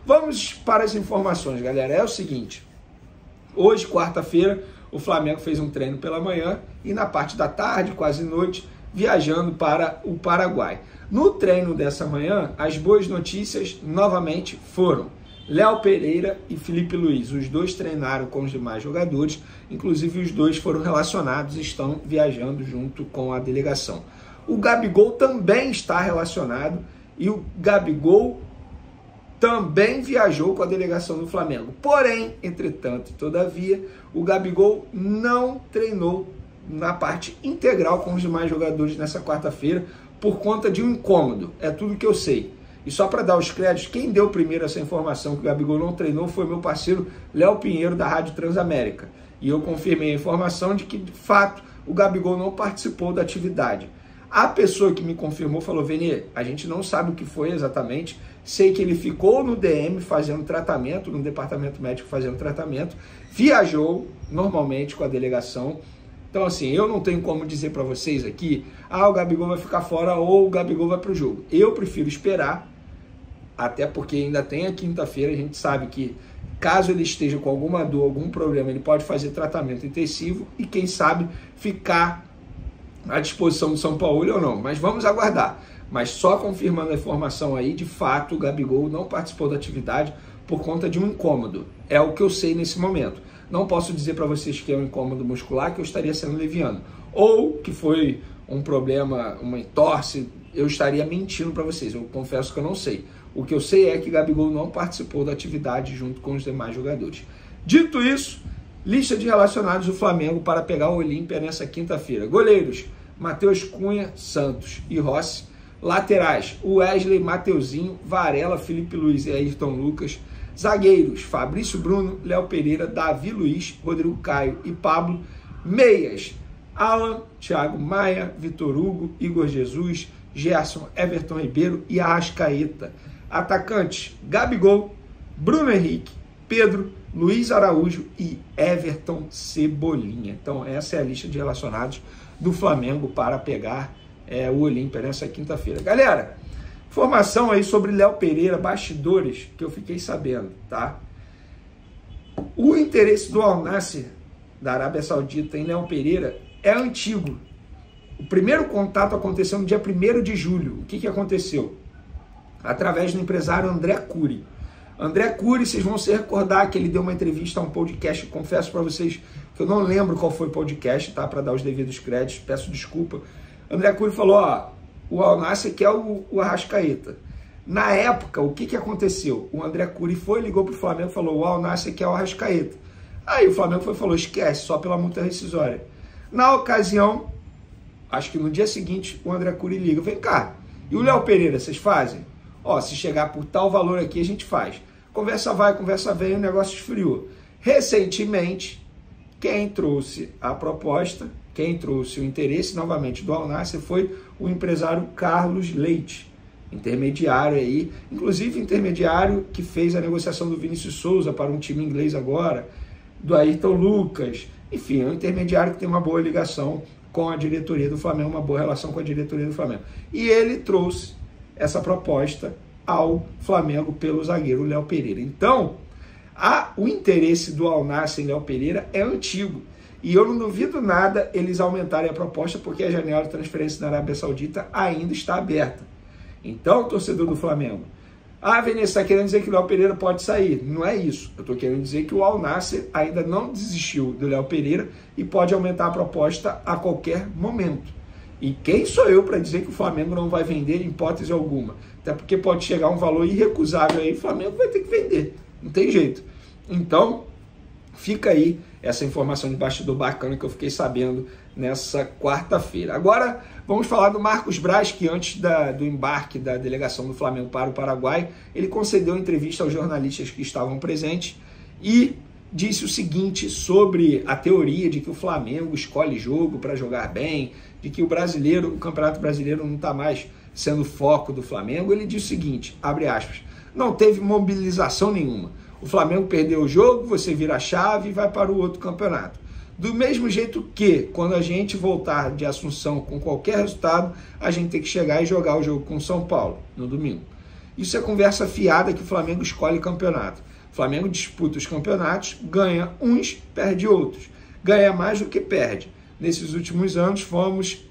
Vamos para as informações, galera. É o seguinte, hoje, quarta-feira, o Flamengo fez um treino pela manhã e na parte da tarde, quase noite, viajando para o Paraguai. No treino dessa manhã, as boas notícias novamente foram Léo Pereira e Felipe Luiz. Os dois treinaram com os demais jogadores, inclusive os dois foram relacionados e estão viajando junto com a delegação. O Gabigol também está relacionado e o Gabigol também viajou com a delegação do Flamengo. Porém, entretanto, todavia, o Gabigol não treinou na parte integral com os demais jogadores nessa quarta-feira por conta de um incômodo. É tudo que eu sei. E só para dar os créditos, quem deu primeiro essa informação que o Gabigol não treinou foi meu parceiro Léo Pinheiro, da Rádio Transamérica. E eu confirmei a informação de que, de fato, o Gabigol não participou da atividade. A pessoa que me confirmou falou: Vene, a gente não sabe o que foi exatamente, sei que ele ficou no DM fazendo tratamento, no departamento médico fazendo tratamento, viajou normalmente com a delegação. Então, assim, eu não tenho como dizer para vocês aqui, o Gabigol vai ficar fora ou o Gabigol vai para o jogo. Eu prefiro esperar, até porque ainda tem a quinta-feira, a gente sabe que caso ele esteja com alguma dor, algum problema, ele pode fazer tratamento intensivo e, quem sabe, ficar à disposição do São Paulo ou não. Mas vamos aguardar. Mas só confirmando a informação aí, de fato, o Gabigol não participou da atividade por conta de um incômodo. É o que eu sei nesse momento. Não posso dizer para vocês que é um incômodo muscular, que eu estaria sendo leviano. Ou que foi um problema, uma entorse, eu estaria mentindo para vocês. Eu confesso que eu não sei. O que eu sei é que Gabigol não participou da atividade junto com os demais jogadores. Dito isso, lista de relacionados do Flamengo para pegar o Olímpia nessa quinta-feira. Goleiros: Matheus Cunha, Santos e Rossi. Laterais: Wesley, Mateuzinho, Varela, Felipe Luiz e Ayrton Lucas. Zagueiros: Fabrício Bruno, Léo Pereira, Davi Luiz, Rodrigo Caio e Pablo. Meias: Alan, Thiago Maia, Vitor Hugo, Igor Jesus, Gerson, Everton Ribeiro e Arrascaeta. Atacantes: Gabigol, Bruno Henrique, Pedro, Luiz Araújo e Everton Cebolinha. Então essa é a lista de relacionados do Flamengo para pegar o Olímpia nessa quinta-feira. Galera, informação aí sobre Léo Pereira, bastidores, que eu fiquei sabendo, tá? O interesse do Al Nassr, da Arábia Saudita, em Léo Pereira é antigo. O primeiro contato aconteceu no dia 1º de julho. O que aconteceu? Através do empresário André Curi. André Curi, vocês vão se recordar que ele deu uma entrevista a um podcast, confesso para vocês que eu não lembro qual foi o podcast, tá? Para dar os devidos créditos, peço desculpa. André Curi falou, o Al Nassr quer o Arrascaeta. Na época, o que aconteceu? O André Curi ligou para o Flamengo e falou, o Al Nassr quer o Arrascaeta. Aí o Flamengo falou, esquece, só pela multa rescisória. Na ocasião, acho que no dia seguinte, o André Curi liga, vem cá, e o Léo Pereira, vocês fazem? Se chegar por tal valor aqui, a gente faz. Conversa vai, conversa vem, o negócio esfriou. Recentemente, quem trouxe a proposta, quem trouxe o interesse novamente do Al Nassr foi o empresário Carlos Leite, intermediário aí, inclusive intermediário que fez a negociação do Vinícius Souza para um time inglês agora, do Ayrton Lucas, enfim, é um intermediário que tem uma boa ligação com a diretoria do Flamengo, uma boa relação com a diretoria do Flamengo. E ele trouxe essa proposta ao Flamengo pelo zagueiro Léo Pereira. Então, o interesse do Al Nassr em Léo Pereira é antigo. E eu não duvido nada eles aumentarem a proposta, porque a janela de transferência na Arábia Saudita ainda está aberta. Então, torcedor do Flamengo, Vinícius, está querendo dizer que o Léo Pereira pode sair. Não é isso. Eu estou querendo dizer que o Al Nassr ainda não desistiu do Léo Pereira e pode aumentar a proposta a qualquer momento. E quem sou eu para dizer que o Flamengo não vai vender em hipótese alguma? Até porque pode chegar um valor irrecusável aí, o Flamengo vai ter que vender. Não tem jeito. Então, fica aí essa informação de bastidor bacana que eu fiquei sabendo nessa quarta-feira. Agora, vamos falar do Marcos Braz, que antes do embarque da delegação do Flamengo para o Paraguai, ele concedeu entrevista aos jornalistas que estavam presentes e disse o seguinte sobre a teoria de que o Flamengo escolhe jogo para jogar bem, de que o Campeonato Brasileiro não está mais sendo foco do Flamengo. Ele disse o seguinte, abre aspas, não teve mobilização nenhuma. O Flamengo perdeu o jogo, você vira a chave e vai para o outro campeonato. Do mesmo jeito que, quando a gente voltar de Assunção com qualquer resultado, a gente tem que chegar e jogar o jogo com o São Paulo no domingo. Isso é conversa fiada que o Flamengo escolhe campeonato. O Flamengo disputa os campeonatos, ganha uns, perde outros. Ganha mais do que perde. Nesses últimos anos fomos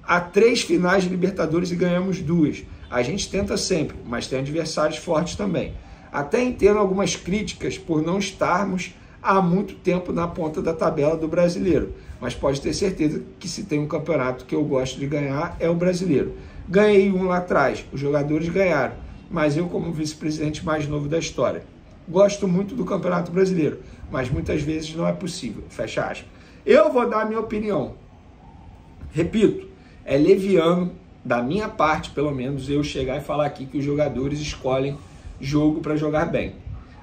a 3 finais de Libertadores e ganhamos 2. A gente tenta sempre, mas tem adversários fortes também. Até entendo algumas críticas por não estarmos há muito tempo na ponta da tabela do brasileiro. Mas pode ter certeza que se tem um campeonato que eu gosto de ganhar é o brasileiro. Ganhei um lá atrás, os jogadores ganharam, mas eu como vice-presidente mais novo da história. Gosto muito do Campeonato Brasileiro, mas muitas vezes não é possível. Fecha aspas. Eu vou dar a minha opinião. Repito, é leviano, da minha parte pelo menos, eu chegar e falar aqui que os jogadores escolhem jogo para jogar bem.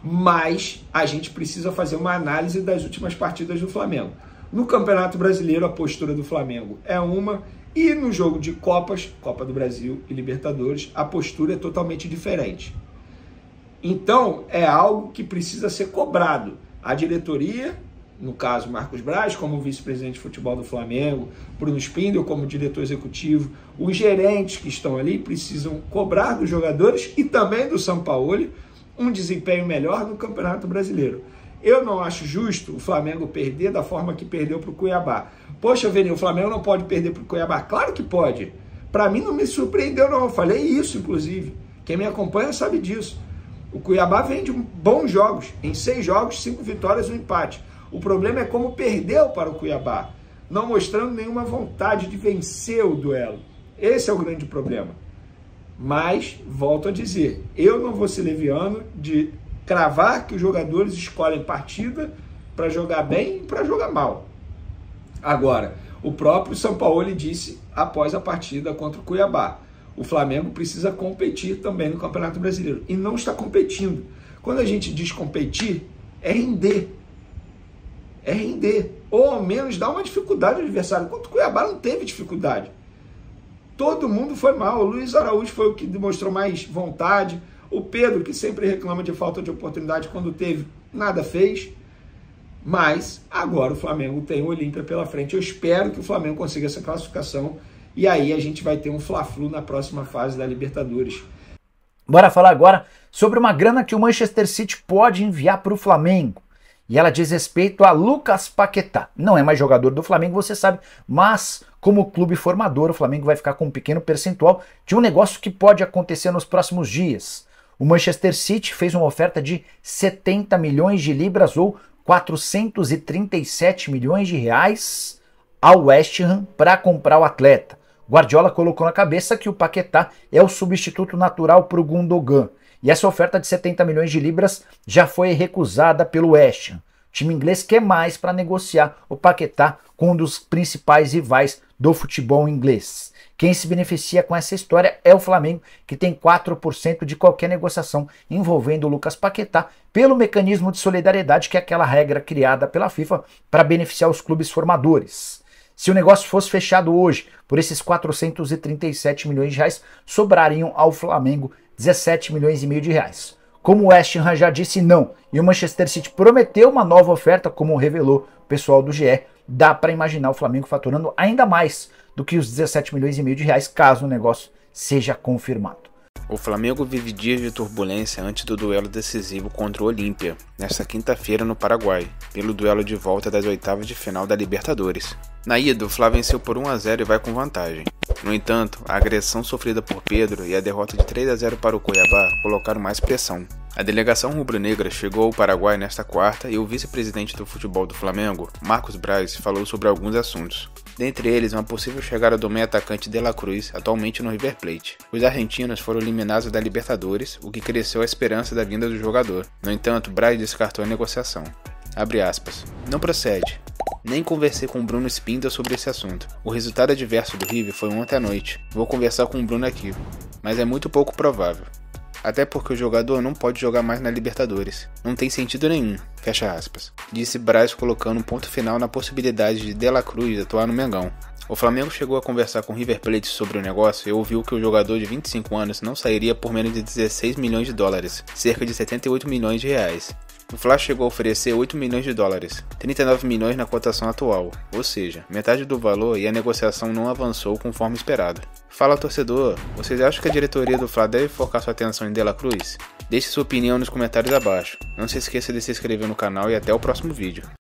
Mas a gente precisa fazer uma análise das últimas partidas do Flamengo. No Campeonato Brasileiro, a postura do Flamengo é uma, e no jogo de Copas, Copa do Brasil e Libertadores, a postura é totalmente diferente. Então, é algo que precisa ser cobrado. A diretoria, no caso Marcos Braz, como vice-presidente de futebol do Flamengo, Bruno Spindel como diretor executivo, os gerentes que estão ali precisam cobrar dos jogadores e também do Sampaoli um desempenho melhor no Campeonato Brasileiro. Eu não acho justo o Flamengo perder da forma que perdeu para o Cuiabá. Poxa, Veni, o Flamengo não pode perder para o Cuiabá? Claro que pode. Para mim não me surpreendeu não, eu falei isso inclusive. Quem me acompanha sabe disso. O Cuiabá vem de bons jogos, em 6 jogos, 5 vitórias e 1 empate. O problema é como perdeu para o Cuiabá, não mostrando nenhuma vontade de vencer o duelo. Esse é o grande problema. Mas, volto a dizer, eu não vou ser leviano de cravar que os jogadores escolhem partida para jogar bem e para jogar mal. Agora, o próprio Sampaoli disse após a partida contra o Cuiabá, o Flamengo precisa competir também no Campeonato Brasileiro. E não está competindo. Quando a gente diz competir, é render. É render. Ou ao menos dar uma dificuldade ao adversário. Enquanto o Cuiabá não teve dificuldade. Todo mundo foi mal. O Luiz Araújo foi o que demonstrou mais vontade. O Pedro, que sempre reclama de falta de oportunidade quando teve, nada fez. Mas agora o Flamengo tem o Olímpia pela frente. Eu espero que o Flamengo consiga essa classificação. E aí a gente vai ter um Fla-Flu na próxima fase da Libertadores. Bora falar agora sobre uma grana que o Manchester City pode enviar para o Flamengo. E ela diz respeito a Lucas Paquetá. Não é mais jogador do Flamengo, você sabe, mas como clube formador, o Flamengo vai ficar com um pequeno percentual de um negócio que pode acontecer nos próximos dias. O Manchester City fez uma oferta de 70 milhões de libras ou 437 milhões de reais ao West Ham para comprar o atleta. Guardiola colocou na cabeça que o Paquetá é o substituto natural para o Gundogan. E essa oferta de 70 milhões de libras já foi recusada pelo West Ham. O time inglês quer mais para negociar o Paquetá com um dos principais rivais do futebol inglês. Quem se beneficia com essa história é o Flamengo, que tem 4% de qualquer negociação envolvendo o Lucas Paquetá pelo mecanismo de solidariedade, que é aquela regra criada pela FIFA para beneficiar os clubes formadores. Se o negócio fosse fechado hoje por esses 437 milhões de reais, sobrariam ao Flamengo 17 milhões e meio de reais. Como o West Ham já disse não, e o Manchester City prometeu uma nova oferta, como revelou o pessoal do GE, dá para imaginar o Flamengo faturando ainda mais do que os 17 milhões e meio de reais, caso o negócio seja confirmado. O Flamengo vive dias de turbulência antes do duelo decisivo contra o Olímpia, nesta quinta-feira no Paraguai, pelo duelo de volta das oitavas de final da Libertadores. Na ida, o Fla venceu por 1-0 e vai com vantagem. No entanto, a agressão sofrida por Pedro e a derrota de 3-0 para o Cuiabá colocaram mais pressão. A delegação rubro-negra chegou ao Paraguai nesta quarta e o vice-presidente do futebol do Flamengo, Marcos Braz, falou sobre alguns assuntos. Dentre eles, uma possível chegada do meio-atacante De La Cruz, atualmente no River Plate. Os argentinos foram eliminados da Libertadores, o que cresceu a esperança da vinda do jogador. No entanto, Braz descartou a negociação. Abre aspas. Não procede. Nem conversei com o Bruno Spindel sobre esse assunto. O resultado adverso do River foi ontem à noite. Vou conversar com o Bruno aqui, mas é muito pouco provável. Até porque o jogador não pode jogar mais na Libertadores. Não tem sentido nenhum, fecha aspas. Disse Braz, colocando um ponto final na possibilidade de De La Cruz atuar no Mengão. O Flamengo chegou a conversar com o River Plate sobre o negócio e ouviu que o jogador de 25 anos não sairia por menos de 16 milhões de dólares, cerca de 78 milhões de reais. O Fla chegou a oferecer 8 milhões de dólares, 39 milhões na cotação atual, ou seja, metade do valor, e a negociação não avançou conforme esperado. Fala torcedor, vocês acham que a diretoria do Fla deve focar sua atenção em De La Cruz? Deixe sua opinião nos comentários abaixo. Não se esqueça de se inscrever no canal e até o próximo vídeo.